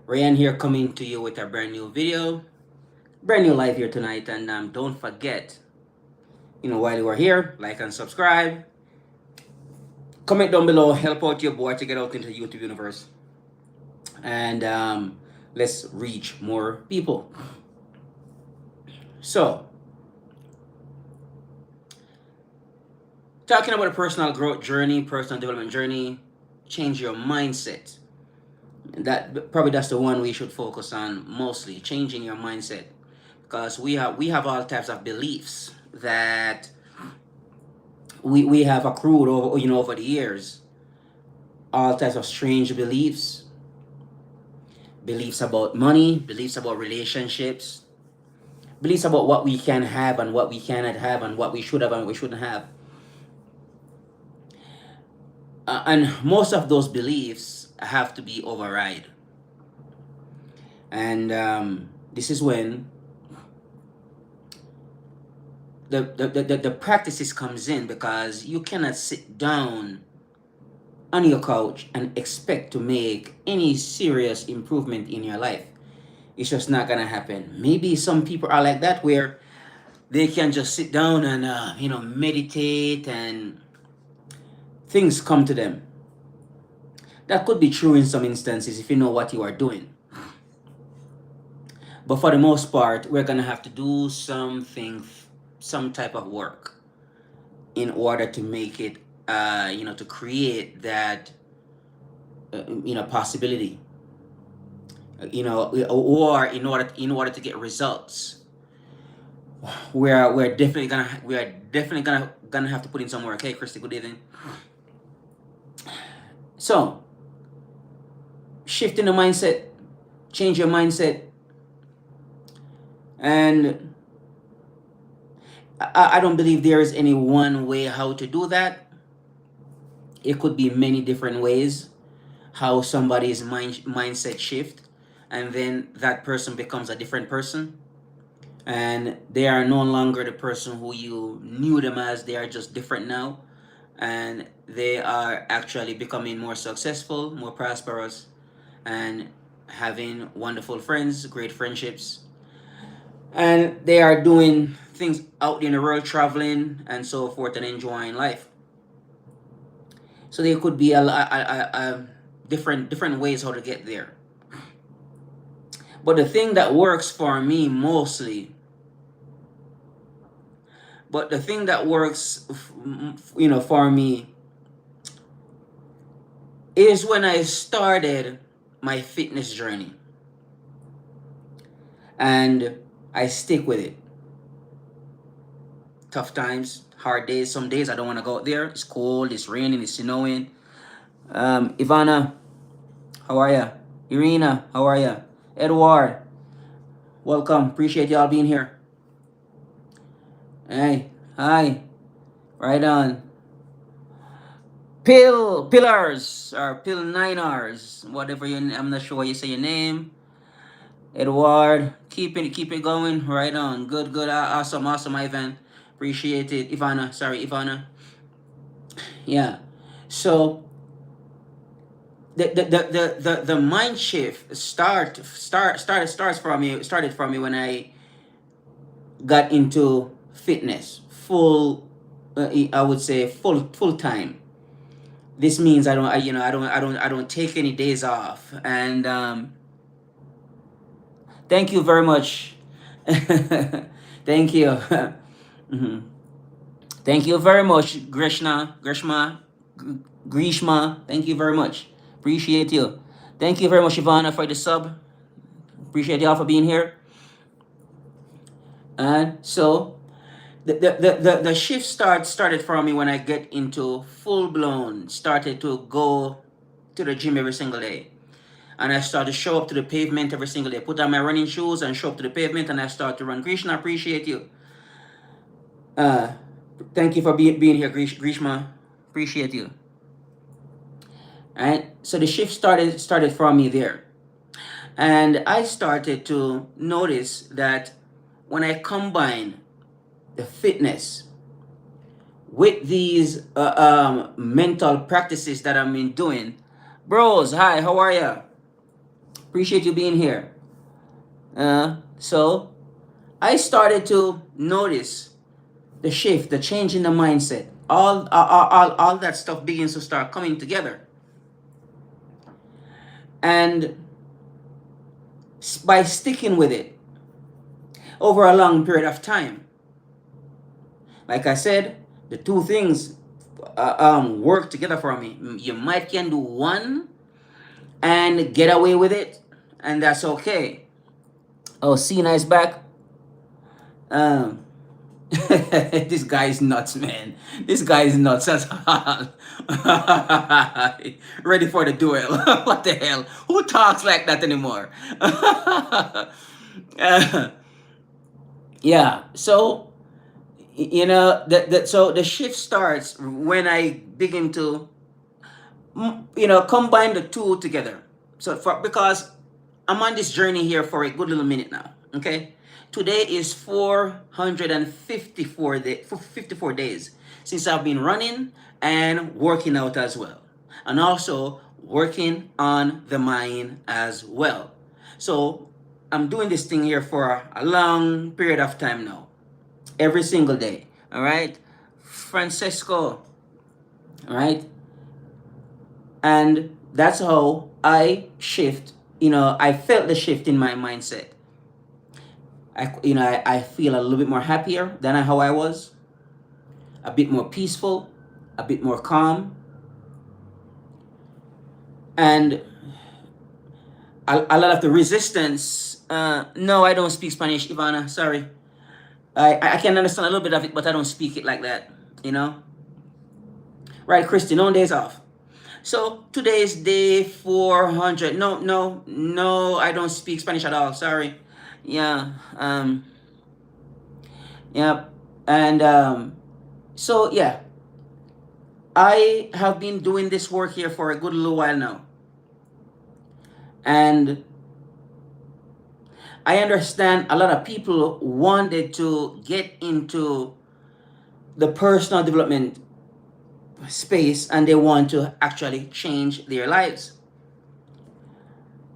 Ryan here coming to you with a brand new video, brand new live here tonight. And don't forget, while you are here, like and subscribe. Comment down below, help out your boy to get out into the YouTube universe. And let's reach more people. So, talking about a personal growth journey, personal development journey, change your mindset. That's the one we should focus on mostly, changing your mindset, because we have all types of beliefs that we have accrued over the years, all types of strange beliefs about money, beliefs about relationships, beliefs about what we can have and what we cannot have, and what we should have and what we shouldn't have. And most of those beliefs have to be override. And this is when the practices comes in, because you cannot sit down on your couch and expect to make any serious improvement in your life. It's just not gonna happen. Maybe some people are like that, where they can just sit down and meditate, and things come to them. That could be true in some instances if you know what you are doing. But for the most part, we're gonna have to do some type of work in order to make it, to create that, possibility, or in order to get results. We are definitely gonna have to put in some work. Hey, Christy, good evening. So, shifting the mindset, change your mindset, and I don't believe there is any one way how to do that. It could be many different ways how somebody's mindset shift, and then that person becomes a different person, and they are no longer the person who you knew them as. They are just different now, and they are actually becoming more successful, more prosperous, and having wonderful friends, great friendships, and they are doing things out in the world, traveling and so forth, and enjoying life. So there could be a different ways how to get there. But the thing that works for me mostly, but the thing that works, for me, is when I started my fitness journey, and I stick with it. Tough times, hard days. Some days I don't want to go out there. It's cold, it's raining, it's snowing. Ivana, how are ya? Irina, how are ya? Edward, welcome. Appreciate y'all being here. Hey, hi. Right on. Pillars or Pill Niners, whatever I'm not sure how you say your name. Edward, keep it going. Right on. Good, awesome, Ivan. Appreciate it. Ivana. Yeah. So the mind shift started for me when I got into fitness full. I would say full time. This means I don't take any days off, and thank you very much. Thank you. Mhm. Thank you very much, Grishma. Thank you very much. Appreciate you. Thank you very much, Ivana, for the sub. Appreciate y'all for being here. And so the shift started for me when I get into full blown, started to go to the gym every single day. And I started to show up to the pavement every single day. Put on my running shoes and show up to the pavement, and I start to run. Grishma, appreciate you. Thank you for being here, Grishma. Appreciate you. Alright, so the shift started for me there, and I started to notice that when I combine the fitness with these mental practices that I've been doing. Bros, hi, how are ya? Appreciate you being here. So I started to notice the shift, the change in the mindset. All that stuff begins to start coming together. And by sticking with it over a long period of time, like I said, the two things work together for me. You might can do one and get away with it, and that's okay. Oh, Cena is back. Um, this guy is nuts, man. This guy is nuts. That's all. Ready for the duel. What the hell? Who talks like that anymore? Uh, yeah. So so the shift starts when I begin to combine the two together. So because I'm on this journey here for a good little minute now. Okay, today is 54 days since I've been running and working out as well, and also working on the mind as well. So I'm doing this thing here for a long period of time now, every single day. All right, Francesco. All right, and that's how I shift. I felt the shift in my mindset. I feel a little bit more happier than how I was, a bit more peaceful, a bit more calm, and a lot of the resistance. No, I don't speak Spanish, Ivana. Sorry. I can understand a little bit of it, but I don't speak it like that. You know. Right, Christy. No days off. So today is day 400. No, no, no. I don't speak Spanish at all. Sorry. Yeah. Yeah. And so yeah, I have been doing this work here for a good little while now, and I understand a lot of people wanted to get into the personal development space and they want to actually change their lives.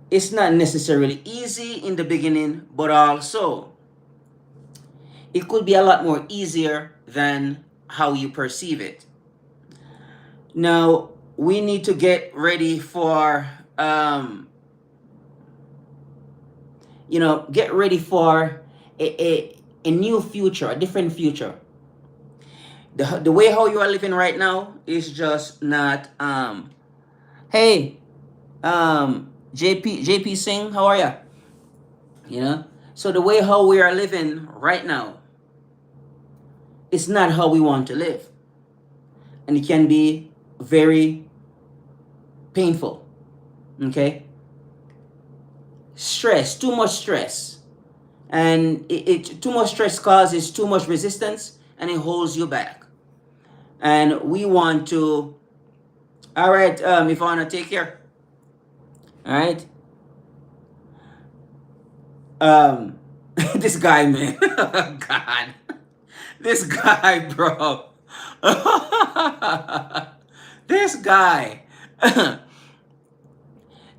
It's not necessarily easy in the beginning, but also it could be a lot more easier than how you perceive it. Now, we need to get ready for get ready for a new future, a different future. The way how you are living right now is just not hey, JP Singh, how are ya? So the way how we are living right now is not how we want to live, and it can be very painful. Okay, stress, too much stress, and too much stress causes too much resistance, and it holds you back. And we want to. All right, Ivana, take care. All right. This guy, man. God, this guy, bro. This guy.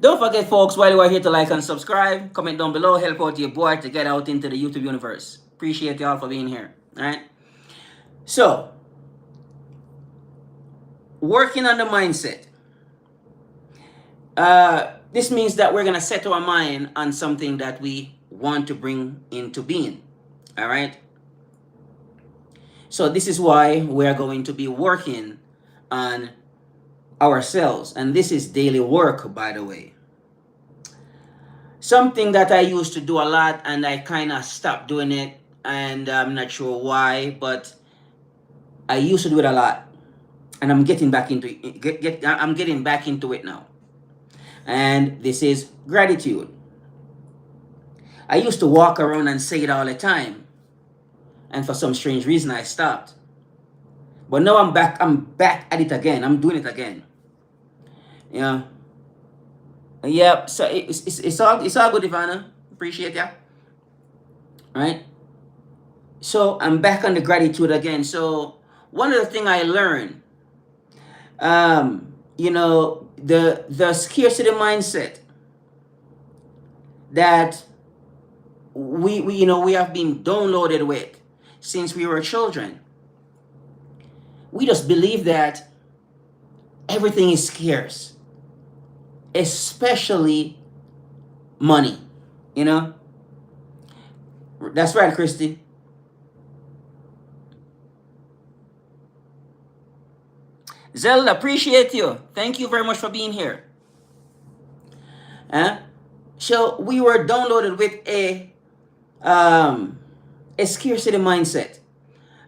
Don't forget, folks, while you are here, to like and subscribe, comment down below, help out your boy to get out into the YouTube universe. Appreciate y'all for being here. All right. So, working on the mindset. This means that we're gonna set our mind on something that we want to bring into being. All right. So this is why we are going to be working on ourselves, and this is daily work, by the way. Something that I used to do a lot, and I kind of stopped doing it, and I'm not sure why, but I used to do it a lot, and I'm getting back into it. I'm getting back into it now, and this is gratitude. I used to walk around and say it all the time, and for some strange reason I stopped. But now I'm back. I'm back at it again. I'm doing it again. Yeah. Yeah. So it's all good, Ivana. Appreciate ya. Right. So I'm back on the gratitude again. So one of the things I learned, the scarcity mindset. that we have been downloaded with since we were children. We just believe that everything is scarce, especially money. You know, that's right, Christy. Zelda, appreciate you. Thank you very much for being here. Huh? So we were downloaded with um, a scarcity mindset.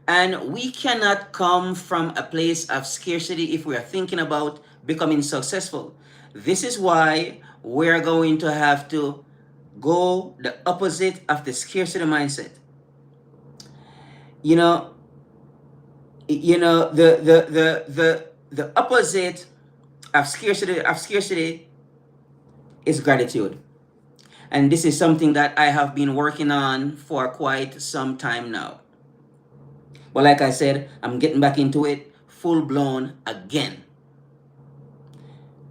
And we cannot come from a place of scarcity if we are thinking about becoming successful. This is why we're going to have to go the opposite of the scarcity mindset. You know, the opposite of scarcity is gratitude. And this is something that I have been working on for quite some time now. But like I said, I'm getting back into it full blown again.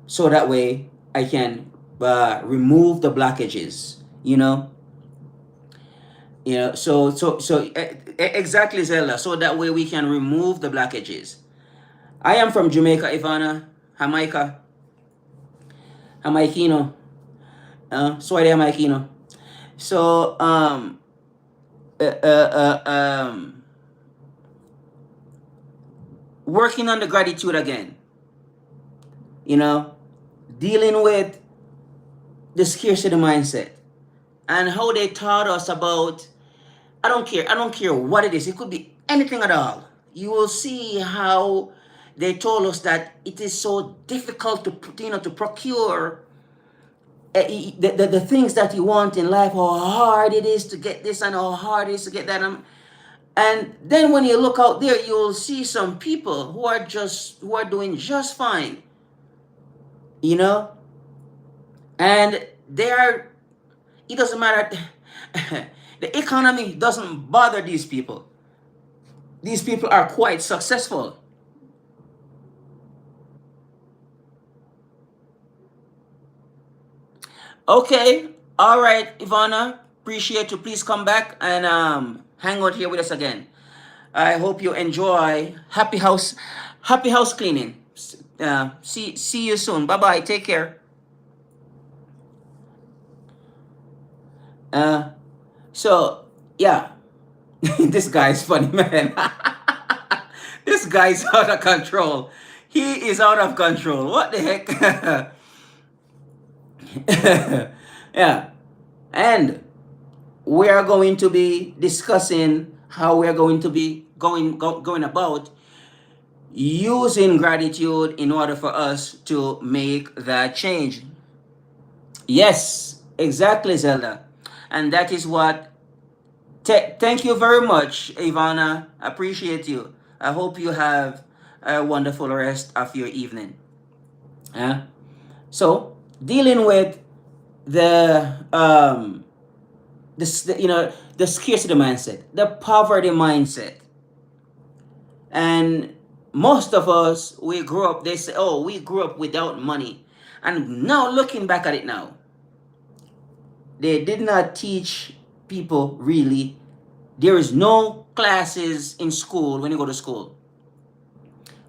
So that way I can remove the blockages, you know. Exactly, Zelda. So that way we can remove the blockages. I am from Jamaica, Ivana, Jamaica, Jamaicano, Swahili Jamaicano. So uh, uh, uh, um, working on the gratitude again, you know, dealing with the scarcity mindset and how they taught us about, I don't care what it is, it could be anything at all. You will see how they told us that it is so difficult to procure the things that you want in life, how hard it is to get this and how hard it is to get that. And then when you look out there, you'll see some people who are doing just fine, you know, and they are. It doesn't matter. The economy doesn't bother these people. These people are quite successful. Okay, all right, Ivana. Appreciate you. Please come back and hang out here with us again. I hope you enjoy happy house cleaning. See you soon. Bye bye. Take care. Uh, so yeah, this guy's funny, man. This guy's out of control. He is out of control. What the heck? Yeah, and we are going to be discussing how we are going to be going about using gratitude in order for us to make that change. Yes, exactly, Zelda. And that is what. Thank you very much, Ivana. Appreciate you. I hope you have a wonderful rest of your evening. Yeah. So dealing with the scarcity mindset, the poverty mindset, and most of us we grew up. They say, "Oh, we grew up without money," and now looking back at it now, they did not teach people really. There is no classes in school when you go to school.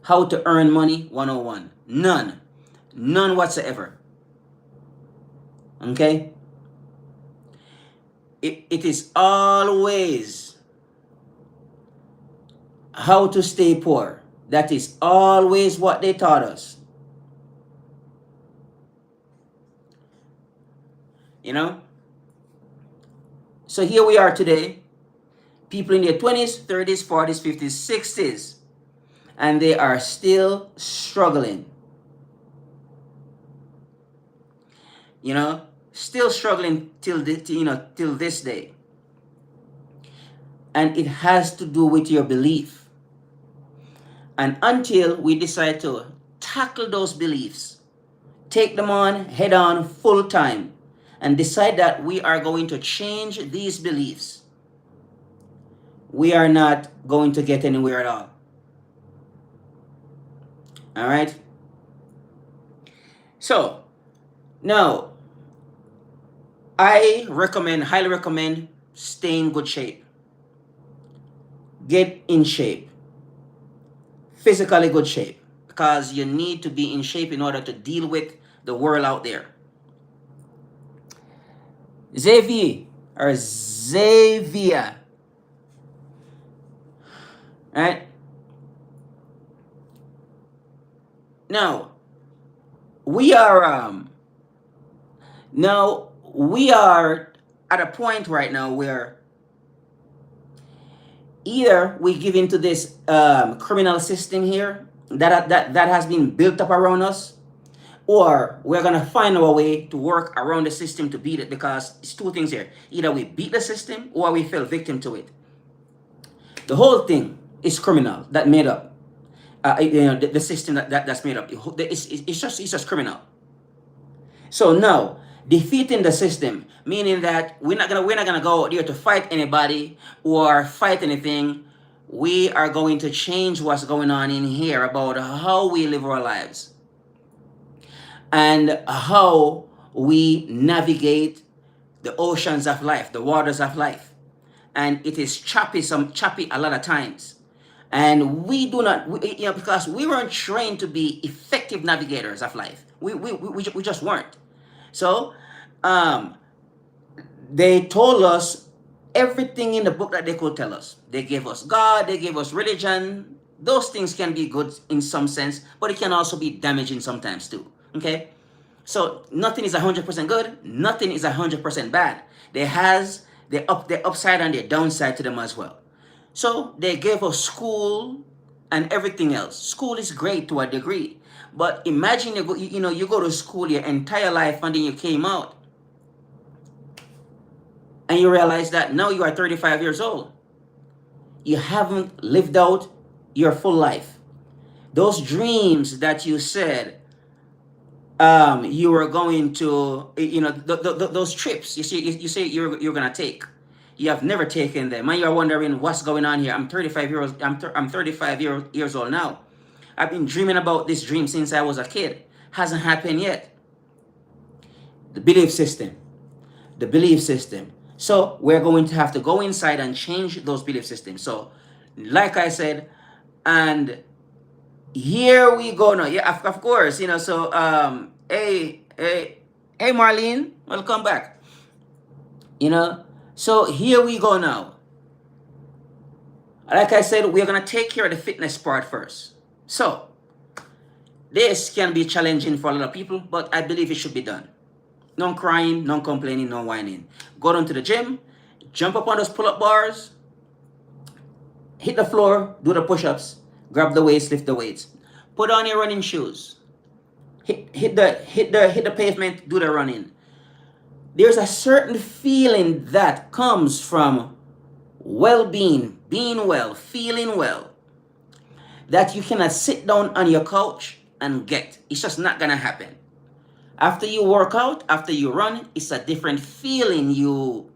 How to earn money 101. None. None whatsoever. Okay? It is always how to stay poor. That is always what they taught us. You know? So here we are today. People in their 20s, 30s, 40s, 50s, 60s. And they are still struggling. You know? Still struggling till this day. And it has to do with your belief. And until we decide to tackle those beliefs, take them on head on full time, and decide that we are going to change these beliefs, we are not going to get anywhere at all. All right? So, now, I recommend, highly recommend, stay in good shape. Get in shape, physically good shape, because you need to be in shape in order to deal with the world out there. Xavier or Xavier, right? Now we are now we are at a point right now where either we give into this criminal system here that has been built up around us, or we're gonna find our way to work around the system to beat it, because it's two things here: either we beat the system or we fell victim to it. The whole thing is criminal, that made up. The system that's made up. It's just criminal. So now, defeating the system, meaning that we're not gonna go out there to fight anybody or fight anything. We are going to change what's going on in here about how we live our lives and how we navigate the oceans of life, the waters of life. And it is choppy a lot of times. And we do not, because we weren't trained to be effective navigators of life. We just weren't. So, they told us everything in the book that they could tell us. They gave us God, they gave us religion. Those things can be good in some sense, but it can also be damaging sometimes too. Okay? So nothing is 100% good, nothing is 100% bad. There has the upside and the downside to them as well. So they gave us school and everything else. School is great to a degree, but imagine you go to school your entire life and then you came out and you realize that now you are 35 years old. You haven't lived out your full life. Those dreams that you said you were going to, those trips you say you're gonna take, you have never taken them, and you're wondering what's going on here. I'm 35 years old. I'm 35 years old now. I've been dreaming about this dream since I was a kid. Hasn't happened yet. The belief system. The belief system. So we're going to have to go inside and change those belief systems. So, like I said, and here we go now. Yeah, of course, so hey Marlene, welcome back. So here we go now. Like I said, we're gonna take care of the fitness part first. So this can be challenging for a lot of people, but I believe it should be done. No crying, no complaining, no whining. Go down to the gym, jump up on those pull-up bars, hit the floor, do the push-ups, grab the weights, lift the weights. Put on your running shoes. Hit the pavement, do the running. There's a certain feeling that comes from well-being, being well, feeling well, that you cannot sit down on your couch and get. It's just not gonna happen. After you work out, after you run, it's a different feeling you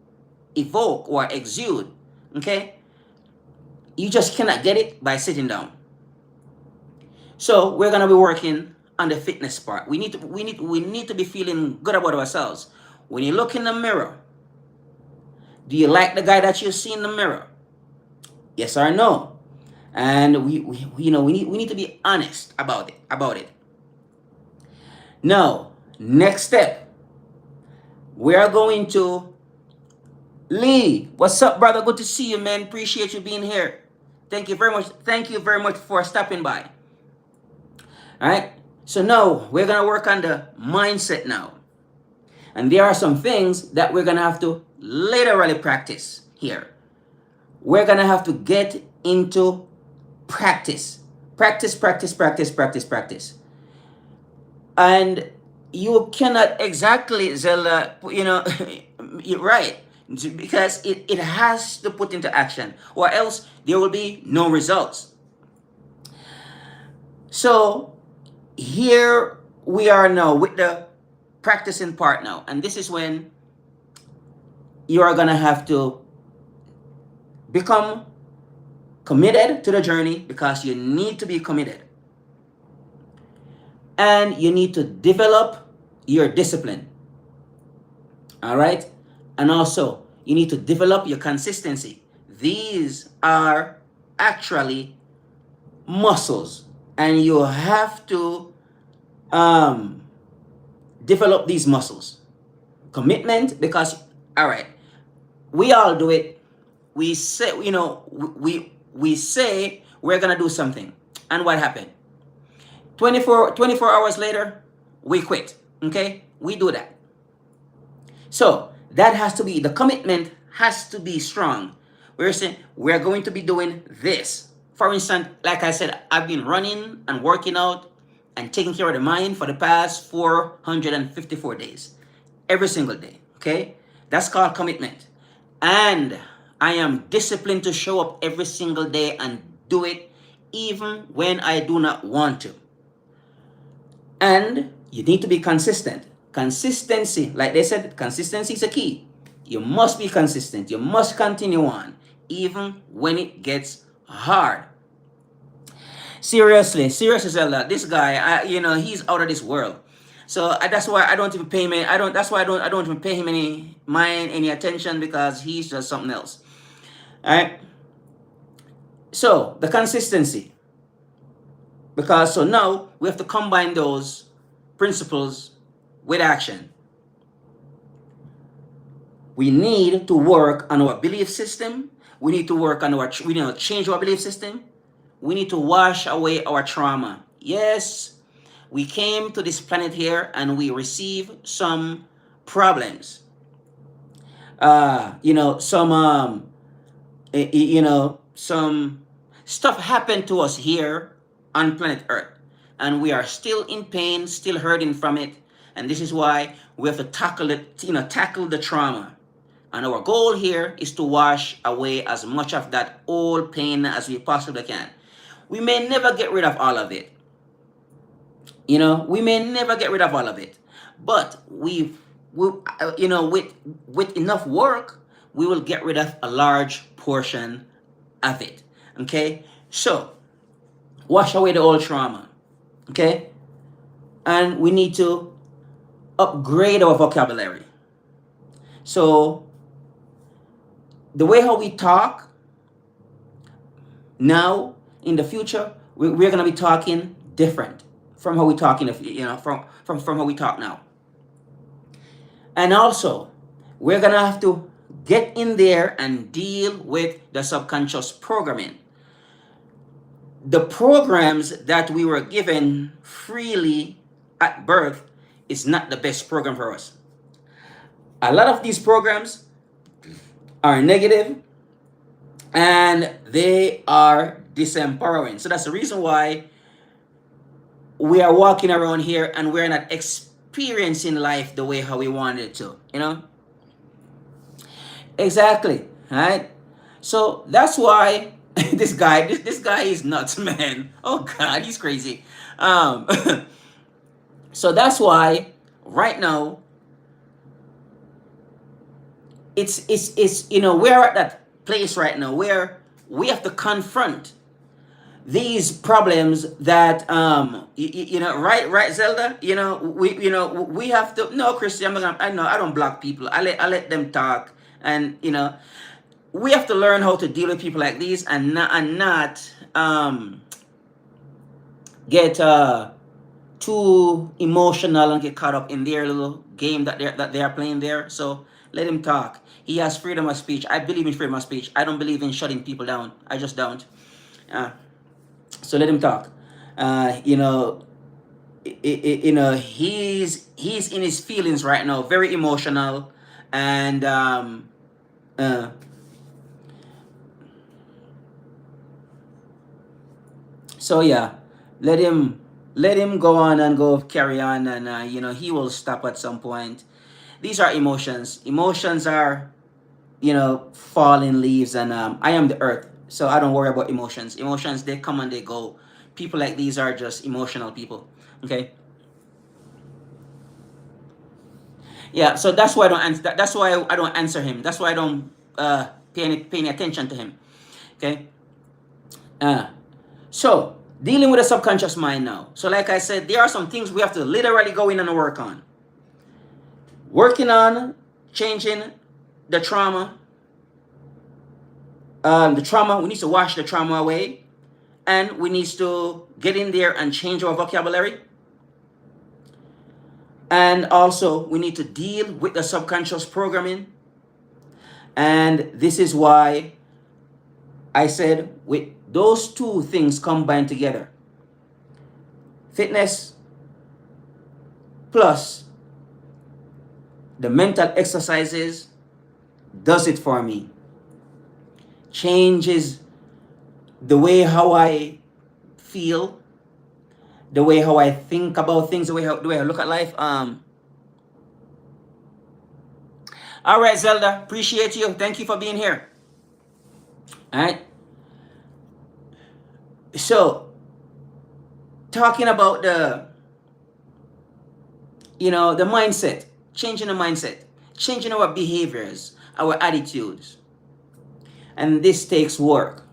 evoke or exude. Okay? You just cannot get it by sitting down. So we're gonna be working on the fitness part. We need to be feeling good about ourselves. When you look in the mirror, do you like the guy that you see in the mirror? Yes or no? And we need to be honest about it. Now, next step, we are going to Lee. What's up, brother? Good to see you, man. Appreciate you being here. Thank you very much. Thank you very much for stopping by. All right. So now we're gonna work on the mindset now, and there are some things that we're gonna have to literally practice here. We're gonna have to get into practice. Practice. And you cannot exactly, Zelda, you're right, because it has to put into action, or else there will be no results. So here we are now with the practicing part now, and this is when you are gonna have to become committed to the journey, because you need to be committed. And you need to develop your discipline. All right? And also, you need to develop your consistency. These are actually muscles, and you have to um, develop these muscles. Commitment, because, all right, we all do it. We say, we say we're gonna do something, and what happened? 24 hours later, we quit. Okay, we do that. So that has to be, the commitment has to be strong. We're saying we're going to be doing this. For instance, like I said, I've been running and working out and taking care of the mind for the past 454 days, every single day. Okay, that's called commitment. And I am disciplined to show up every single day and do it even when I do not want to. And you need to be consistent. Consistency, like they said, consistency is a key. You must be consistent. You must continue on, even when it gets hard. Seriously, Zelda. This guy, he's out of this world. So that's why I don't even pay him. I don't. That's why I don't even pay him any mind, any attention, because he's just something else. All right. So the consistency, because so now we have to combine those principles with action. We need to work on our belief system. We need to work on we need to change our belief system. We need to wash away our trauma. Yes, we came to this planet here and we receive some problems. Some stuff happened to us here on planet Earth, and we are still in pain, still hurting from it. And this is why we have to tackle the trauma. And our goal here is to wash away as much of that old pain as we possibly can. We may never get rid of all of it. We may never get rid of all of it. But with enough work, we will get rid of a large portion of it. Okay? So, wash away the old trauma. Okay? And we need to upgrade our vocabulary. So, the way how we talk now, in the future, we're going to be talking different from how we talk from how we talk now. And also, we're going to have to get in there and deal with the subconscious programming. The programs that we were given freely at birth is not the best program for us. A lot of these programs are negative and they are disempowering. So that's the reason why we are walking around here and we're not experiencing life the way how we wanted to, Exactly, right? So that's why this guy is nuts, man. Oh God, he's crazy. So that's why right now it's we're at that place right now where we have to confront these problems that right, Zelda, we have to. No, Christian, I know I don't block people. I let them talk, and we have to learn how to deal with people like these and not get too emotional and get caught up in their little game that they are playing there. So let him talk. He has freedom of speech. I believe in freedom of speech. I don't believe in shutting people down. I just don't. So let him talk. He's in his feelings right now, very emotional, and so yeah, let him go on and go carry on, and he will stop at some point. These are emotions. Emotions are falling leaves, and I am the earth, so I don't worry about emotions. Emotions, they come and they go. People like these are just emotional people. Okay. Yeah, so that's why I don't answer. That's why I don't answer him. That's why I don't pay any attention to him. Okay. So dealing with the subconscious mind now. So like I said, there are some things we have to literally go in and work on. Working on changing the trauma. We need to wash the trauma away, and we need to get in there and change our vocabulary. And also, we need to deal with the subconscious programming. And this is why I said, with those two things combined together, fitness plus the mental exercises does it for me. Changes the way how I feel, the way how I think about things, the way I look at life. All right, Zelda, appreciate you. Thank you for being here. All right. So, talking about the mindset, changing the mindset, changing our behaviors, our attitudes. And this takes work.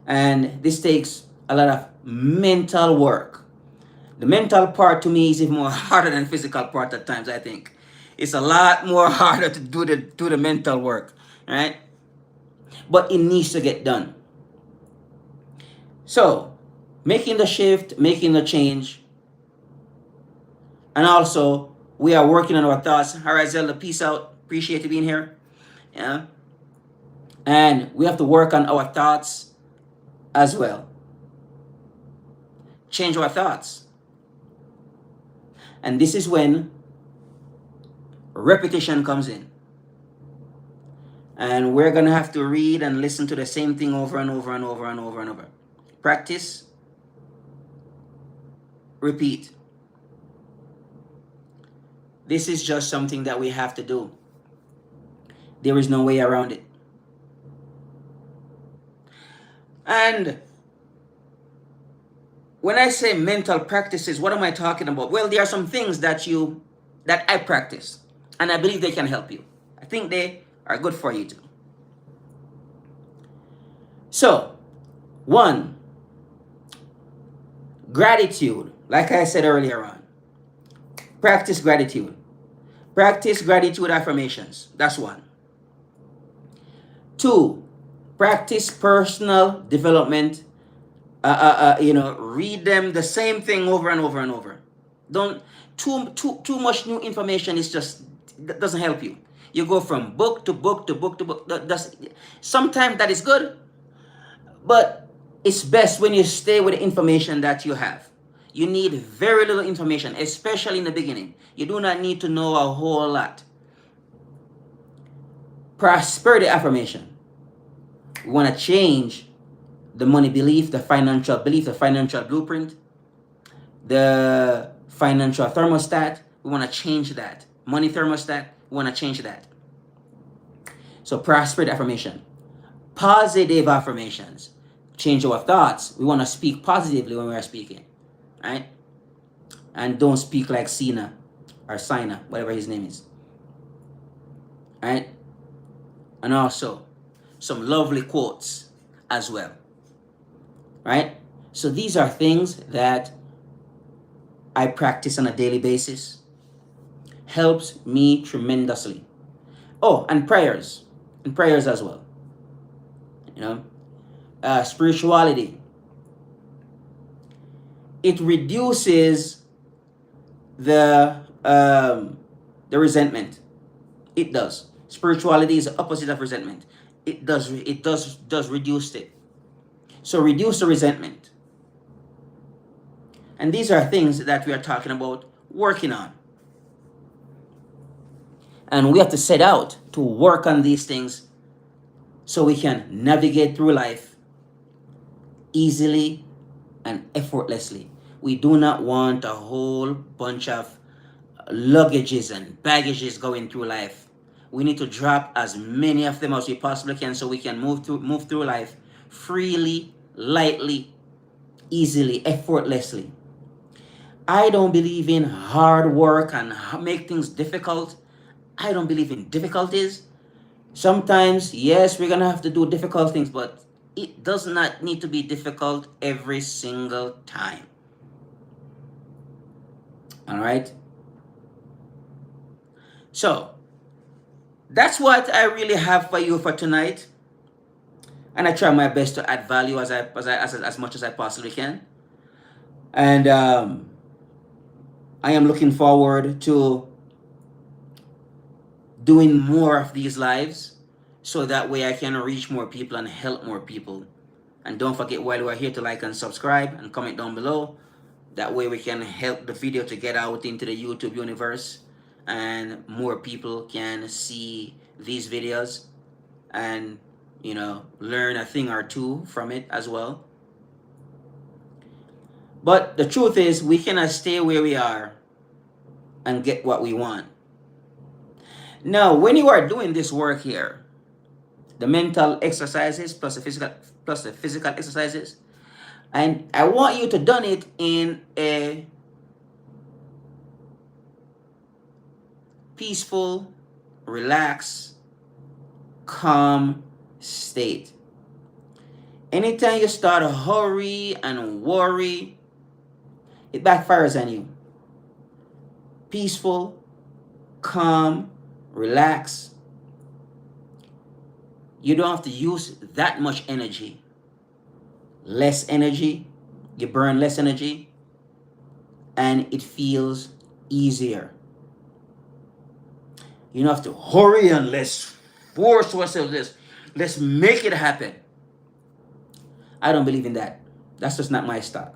And this takes a lot of mental work. The mental part to me is even more harder than physical part at times, I think. It's a lot more harder to do the mental work, right? But it needs to get done. So, making the shift, making the change, and also we are working on our thoughts. All right, Zelda, peace out. Appreciate you being here. Yeah. And we have to work on our thoughts as well. Change our thoughts. And this is when repetition comes in. And we're going to have to read and listen to the same thing over and over and over and over and over. Practice. Repeat. This is just something that we have to do. There is no way around it. And when I say mental practices, what am I talking about? Well, there are some things that I practice, and I believe they can help you. I think they are good for you too. So, 1, gratitude. Like I said earlier on, practice gratitude. Practice gratitude affirmations. That's 1. 2, practice personal development. Read them the same thing over and over and over. Don't too much new information is just doesn't help you. You go from book to book to book to book. Sometimes that is good, but it's best when you stay with the information that you have. You need very little information, especially in the beginning. You do not need to know a whole lot. Prosperity affirmation. We want to change the money belief, the financial blueprint, the financial thermostat. We want to change that. Money thermostat, we want to change that. So prosperity affirmation. Positive affirmations. Change our thoughts. We want to speak positively when we are speaking. Right? And don't speak like Sina or Sina, whatever his name is. Right? And also some lovely quotes as well. Right? So these are things that I practice on a daily basis. Helps me tremendously. Oh, and prayers. And prayers as well. Spirituality. It reduces the resentment. It does. Spirituality is the opposite of resentment. It does reduce it. So reduce the resentment. And these are things that we are talking about working on. And we have to set out to work on these things so we can navigate through life easily and effortlessly. We do not want a whole bunch of luggages and baggages going through life. We need to drop as many of them as we possibly can so we can move through life freely, lightly, easily, effortlessly. I don't believe in hard work and make things difficult. I don't believe in difficulties. Sometimes, yes, we're going to have to do difficult things, but it does not need to be difficult every single time. All right? So, That's what I really have for you for tonight. And I try my best to add value as much as I possibly can. And I am looking forward to doing more of these lives so that way I can reach more people and help more people. And don't forget while we're here to like and subscribe and comment down below. That way we can help the video to get out into the YouTube universe and more people can see these videos and learn a thing or two from it as well. But the truth is we cannot stay where we are and get what we want. Now, when you are doing this work here, the mental exercises plus the physical exercises, and I want you to done it in a peaceful, relaxed, calm state. Anytime you start to hurry and worry, it backfires on you. Peaceful, calm, relax. You don't have to use that much energy. Less energy, you burn less energy, and it feels easier. You don't have to hurry and let's force ourselves this. Let's make it happen. I don't believe in that. That's just not my style.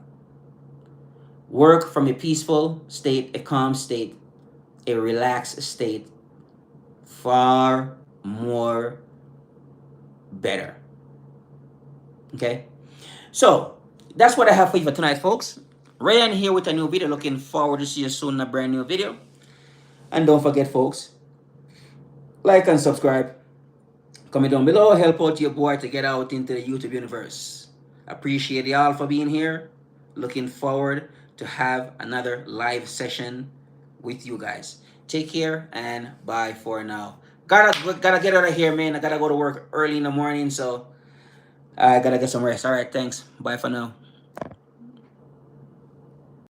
Work from a peaceful state, a calm state, a relaxed state, far more better. Okay? So, that's what I have for you for tonight, folks. Ryan here with a new video. Looking forward to see you soon in a brand new video. And don't forget, folks, like and subscribe. Comment down below. Help out your boy to get out into the YouTube universe. Appreciate y'all for being here. Looking forward to have another live session with you guys. Take care and bye for now. Gotta get out of here, man. I gotta go to work early in the morning, so I gotta get some rest. All right, thanks. Bye for now.